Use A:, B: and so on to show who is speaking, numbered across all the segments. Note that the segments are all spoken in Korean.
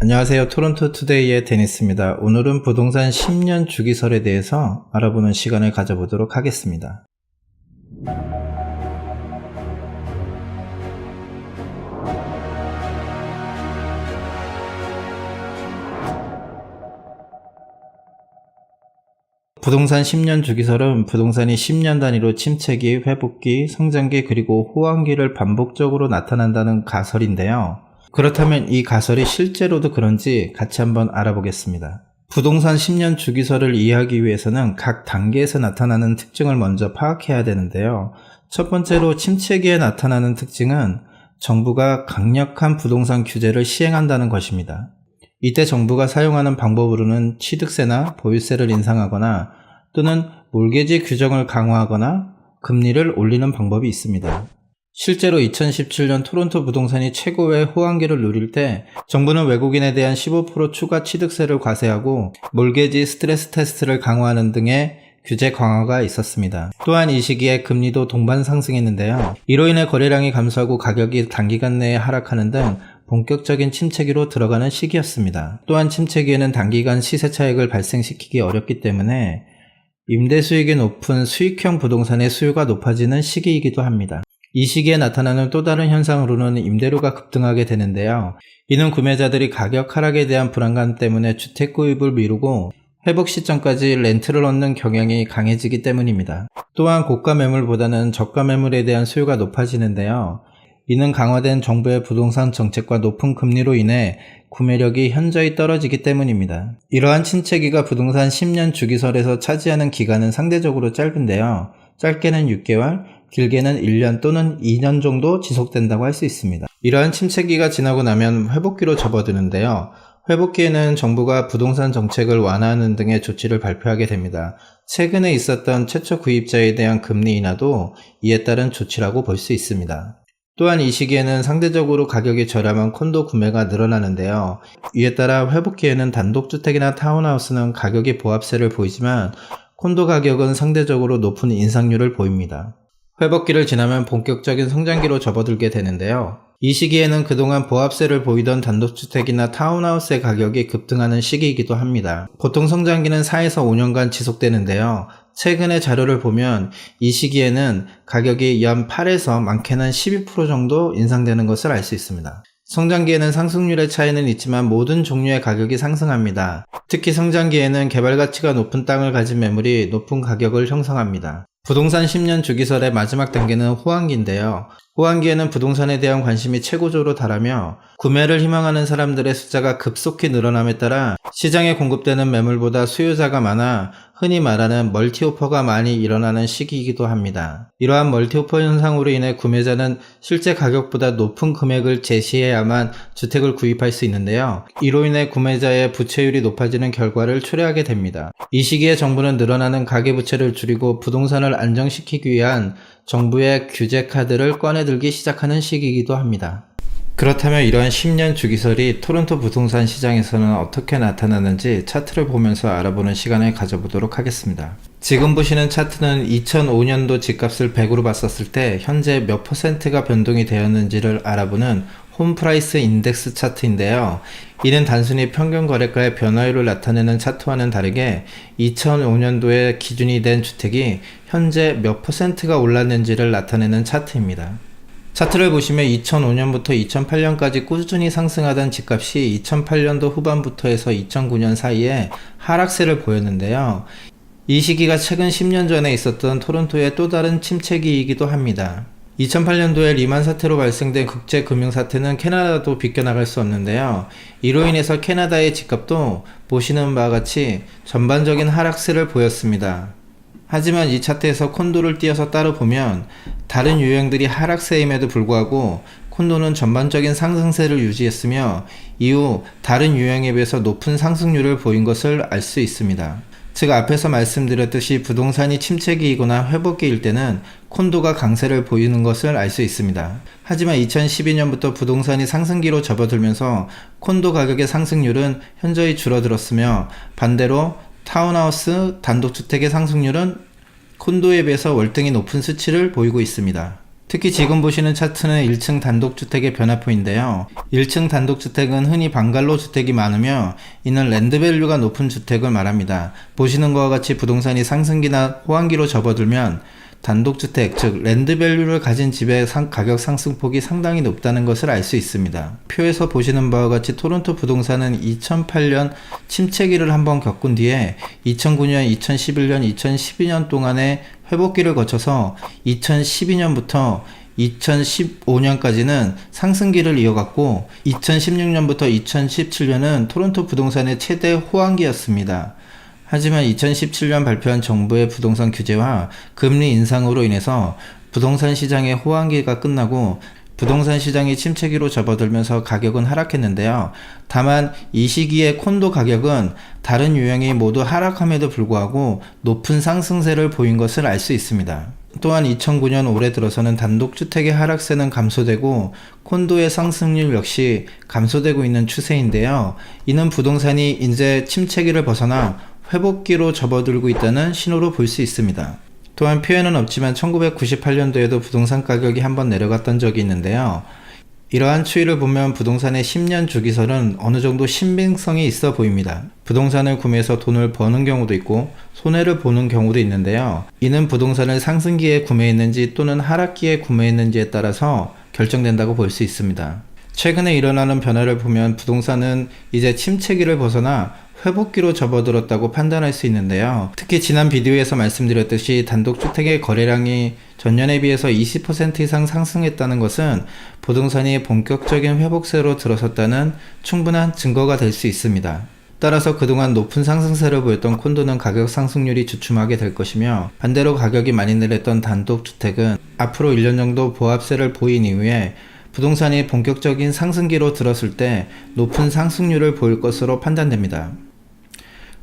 A: 안녕하세요. 토론토 투데이의 데니스입니다. 오늘은 부동산 10년 주기설에 대해서 알아보는 시간을 가져보도록 하겠습니다. 부동산 10년 주기설은 부동산이 10년 단위로 침체기, 회복기, 성장기 그리고 호황기를 반복적으로 나타난다는 가설인데요. 그렇다면 이 가설이 실제로도 그런지 같이 한번 알아보겠습니다. 부동산 10년 주기설을 이해하기 위해서는 각 단계에서 나타나는 특징을 먼저 파악해야 되는데요. 첫 번째로 침체기에 나타나는 특징은 정부가 강력한 부동산 규제를 시행한다는 것입니다. 이때 정부가 사용하는 방법으로는 취득세나 보유세를 인상하거나 또는 몰개지 규정을 강화하거나 금리를 올리는 방법이 있습니다. 실제로 2017년 토론토 부동산이 최고의 호황기를 누릴 때 정부는 외국인에 대한 15% 추가 취득세를 과세하고 몰개지 스트레스 테스트를 강화하는 등의 규제 강화가 있었습니다. 또한 이 시기에 금리도 동반 상승했는데요. 이로 인해 거래량이 감소하고 가격이 단기간 내에 하락하는 등 본격적인 침체기로 들어가는 시기였습니다. 또한 침체기에는 단기간 시세 차익을 발생시키기 어렵기 때문에 임대 수익이 높은 수익형 부동산의 수요가 높아지는 시기이기도 합니다. 이 시기에 나타나는 또 다른 현상으로는 임대료가 급등하게 되는데요. 이는 구매자들이 가격 하락에 대한 불안감 때문에 주택 구입을 미루고 회복 시점까지 렌트를 얻는 경향이 강해지기 때문입니다. 또한 고가 매물보다는 저가 매물에 대한 수요가 높아지는데요. 이는 강화된 정부의 부동산 정책과 높은 금리로 인해 구매력이 현저히 떨어지기 때문입니다. 이러한 침체기가 부동산 10년 주기설에서 차지하는 기간은 상대적으로 짧은데요. 짧게는 6개월, 길게는 1년 또는 2년 정도 지속된다고 할 수 있습니다. 이러한 침체기가 지나고 나면 회복기로 접어드는데요. 회복기에는 정부가 부동산 정책을 완화하는 등의 조치를 발표하게 됩니다. 최근에 있었던 최초 구입자에 대한 금리 인하도 이에 따른 조치라고 볼 수 있습니다. 또한 이 시기에는 상대적으로 가격이 저렴한 콘도 구매가 늘어나는데요. 이에 따라 회복기에는 단독주택이나 타운하우스는 가격이 보합세를 보이지만 콘도 가격은 상대적으로 높은 인상률을 보입니다. 회복기를 지나면 본격적인 성장기로 접어들게 되는데요. 이 시기에는 그동안 보합세를 보이던 단독주택이나 타운하우스의 가격이 급등하는 시기이기도 합니다. 보통 성장기는 4에서 5년간 지속되는데요. 최근의 자료를 보면 이 시기에는 가격이 연 8에서 많게는 12% 정도 인상되는 것을 알 수 있습니다. 성장기에는 상승률의 차이는 있지만 모든 종류의 가격이 상승합니다. 특히 성장기에는 개발가치가 높은 땅을 가진 매물이 높은 가격을 형성합니다. 부동산 10년 주기설의 마지막 단계는 호황기인데요. 호황기에는 부동산에 대한 관심이 최고조로 달하며 구매를 희망하는 사람들의 숫자가 급속히 늘어남에 따라 시장에 공급되는 매물보다 수요자가 많아 흔히 말하는 멀티오퍼가 많이 일어나는 시기이기도 합니다. 이러한 멀티오퍼 현상으로 인해 구매자는 실제 가격보다 높은 금액을 제시해야만 주택을 구입할 수 있는데요. 이로 인해 구매자의 부채율이 높아지는 결과를 초래하게 됩니다. 이 시기에 정부는 늘어나는 가계부채를 줄이고 부동산을 안정시키기 위한 정부의 규제 카드를 꺼내들기 시작하는 시기이기도 합니다. 그렇다면 이러한 10년 주기설이 토론토 부동산 시장에서는 어떻게 나타나는지 차트를 보면서 알아보는 시간을 가져보도록 하겠습니다. 지금 보시는 차트는 2005년도 집값을 100으로 봤었을 때 현재 몇 %가 변동이 되었는지를 알아보는 홈프라이스 인덱스 차트인데요. 이는 단순히 평균 거래가의 변화율을 나타내는 차트와는 다르게 2005년도에 기준이 된 주택이 현재 몇 %가 올랐는지를 나타내는 차트입니다. 차트를 보시면 2005년부터 2008년까지 꾸준히 상승하던 집값이 2008년도 후반부터 해서 2009년 사이에 하락세를 보였는데요. 이 시기가 최근 10년 전에 있었던 토론토의 또 다른 침체기이기도 합니다. 2008년도에 리만 사태로 발생된 국제금융사태는 캐나다도 비껴나갈 수 없는데요. 이로 인해서 캐나다의 집값도 보시는 바와 같이 전반적인 하락세를 보였습니다. 하지만 이 차트에서 콘도를 띄어서 따로 보면 다른 유형들이 하락세임에도 불구하고 콘도는 전반적인 상승세를 유지했으며 이후 다른 유형에 비해서 높은 상승률을 보인 것을 알 수 있습니다. 즉 앞에서 말씀드렸듯이 부동산이 침체기이거나 회복기일 때는 콘도가 강세를 보이는 것을 알 수 있습니다. 하지만 2012년부터 부동산이 상승기로 접어들면서 콘도 가격의 상승률은 현저히 줄어들었으며 반대로 타운하우스, 단독주택의 상승률은 콘도에 비해서 월등히 높은 수치를 보이고 있습니다. 특히 지금 보시는 차트는 1층 단독주택의 변화표인데요. 1층 단독주택은 흔히 방갈로 주택이 많으며 이는 랜드밸류가 높은 주택을 말합니다. 보시는 것과 같이 부동산이 상승기나 호황기로 접어들면 단독주택, 즉 랜드밸류를 가진 집의 가격 상승폭이 상당히 높다는 것을 알 수 있습니다. 표에서 보시는 바와 같이 토론토 부동산은 2008년 침체기를 한번 겪은 뒤에 2009년, 2011년, 2012년 동안의 회복기를 거쳐서 2012년부터 2015년까지는 상승기를 이어갔고 2016년부터 2017년은 토론토 부동산의 최대 호황기였습니다. 하지만 2017년 발표한 정부의 부동산 규제와 금리 인상으로 인해서 부동산 시장의 호황기가 끝나고 부동산 시장이 침체기로 접어들면서 가격은 하락했는데요. 다만 이 시기에 콘도 가격은 다른 유형이 모두 하락함에도 불구하고 높은 상승세를 보인 것을 알 수 있습니다. 또한 2009년 올해 들어서는 단독주택의 하락세는 감소되고 콘도의 상승률 역시 감소되고 있는 추세인데요. 이는 부동산이 이제 침체기를 벗어나 회복기로 접어들고 있다는 신호로 볼 수 있습니다. 또한 표에는 없지만 1998년도에도 부동산 가격이 한번 내려갔던 적이 있는데요. 이러한 추이를 보면 부동산의 10년 주기설은 어느 정도 신빙성이 있어 보입니다. 부동산을 구매해서 돈을 버는 경우도 있고 손해를 보는 경우도 있는데요. 이는 부동산을 상승기에 구매했는지 또는 하락기에 구매했는지에 따라서 결정된다고 볼 수 있습니다. 최근에 일어나는 변화를 보면 부동산은 이제 침체기를 벗어나 회복기로 접어들었다고 판단할 수 있는데요. 특히 지난 비디오에서 말씀드렸듯이 단독주택의 거래량이 전년에 비해서 20% 이상 상승했다는 것은 부동산이 본격적인 회복세로 들어섰다는 충분한 증거가 될 수 있습니다. 따라서 그동안 높은 상승세를 보였던 콘도는 가격 상승률이 주춤하게 될 것이며 반대로 가격이 많이 내렸던 단독주택은 앞으로 1년 정도 보합세를 보인 이후에 부동산이 본격적인 상승기로 들었을 때 높은 상승률을 보일 것으로 판단됩니다.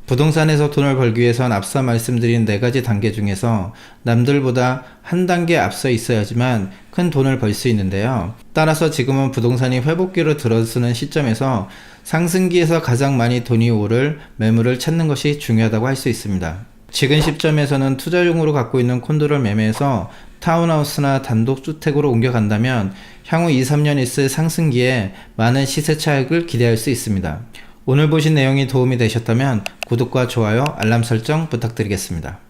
A: 부동산에서 돈을 벌기 위해선 앞서 말씀드린 4가지 단계 중에서 남들보다 한 단계 앞서 있어야지만 큰 돈을 벌 수 있는데요. 따라서 지금은 부동산이 회복기로 들어서는 시점에서 상승기에서 가장 많이 돈이 오를 매물을 찾는 것이 중요하다고 할 수 있습니다. 지금 시점에서는 투자용으로 갖고 있는 콘도를 매매해서 타운하우스나 단독주택으로 옮겨간다면 향후 2-3년 있을 상승기에 많은 시세 차익을 기대할 수 있습니다. 오늘 보신 내용이 도움이 되셨다면 구독과 좋아요, 알람 설정 부탁드리겠습니다.